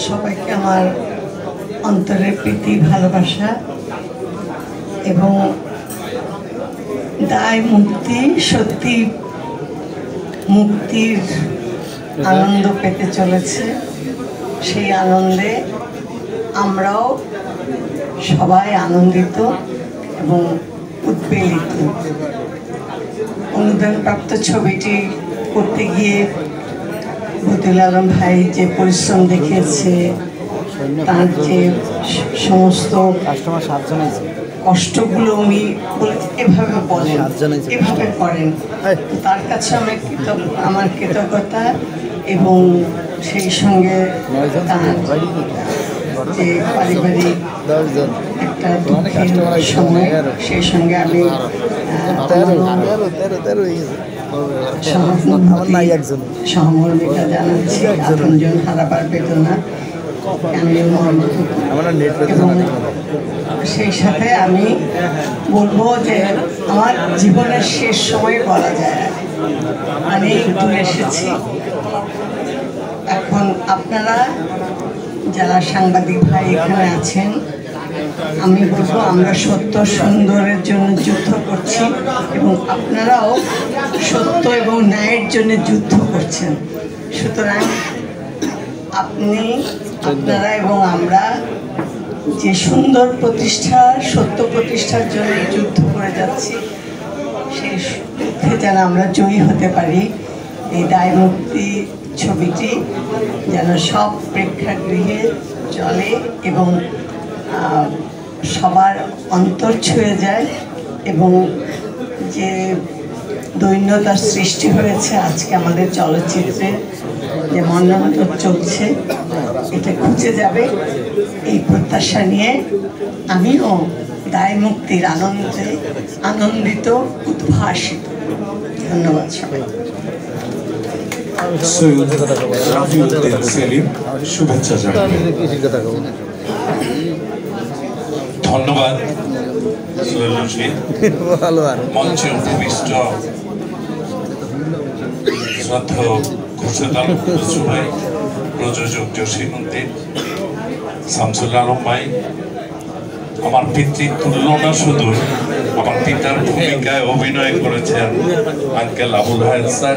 সবাইকে আমার অন্তরের প্রীতি ভালোবাসা এবং দায় মুক্তি সত্যি মুক্তির আনন্দ পেতে চলেছে। সেই আনন্দে আমরাও সবাই আনন্দিত এবং উদ্বেলিত। অনুদানপ্রাপ্ত ছবিটি করতে গিয়ে বদিউল আলম ভাই যে পরিশ্রম দেখিয়েছে, তার যে সমস্ত কষ্টগুলো উনি এভাবে বলেন, এভাবে করেন, তার কাছে আমার কৃতজ্ঞতা এবং সেই সঙ্গে তার যে পারিবারিক একটা দুঃখের সময়, সেই সঙ্গে আমি সহমর্মিতা জানাচ্ছি। আপনজন হারাবার বেদনা সেই সাথে আমি বলবো যে আমার জীবনের শেষ সময় বলা যায় অনেক দূর এসেছি। এখন আপনারা যারা সাংবাদিক ভাই এখানে আছেন, আমি বলবো আমরা সত্য সুন্দরের জন্য যুদ্ধ করছি এবং আপনারাও সত্য এবং ন্যায়ের জন্য যুদ্ধ করছেন। সুতরাং আপনারা এবং আমরা যে সুন্দর প্রতিষ্ঠা, সত্য প্রতিষ্ঠার জন্য যুদ্ধ করে যাচ্ছি, সেই যুদ্ধে যেন আমরা জয়ী হতে পারি। এই দায় মুক্তি ছবিটি যেন সব প্রেক্ষাগৃহে চলে এবং সবার অন্তর ছুঁয়ে যায় এবং যে দৈন্যতার সৃষ্টি হয়েছে আজকে আমাদের চলচ্চিত্রে, যে মন্বন্তর চলছে, এটা খুঁজে যাবে এই প্রত্যাশা নিয়ে আমিও দায় মুক্তির আনন্দিত, উদ্ভাসিত। ধন্যবাদ সবাই। সৈয়দ রাফিউদ্দিন সেলিম শুভেচ্ছা জানাই। ধন্যবাদ সোহেল রশিদ। মঞ্চে উপবিষ্ট শ্রদ্ধেয় খুরশেদ আলম খসরু ভাই, প্রযোজক জসিমউদ্দিন, শামসুল আলম ভাই, আমার পিতৃতুল্য না শুধু, আমার পিতার ভূমিকায় অভিনয় করেছেন আঙ্কেল আবুল হায়াত স্যার,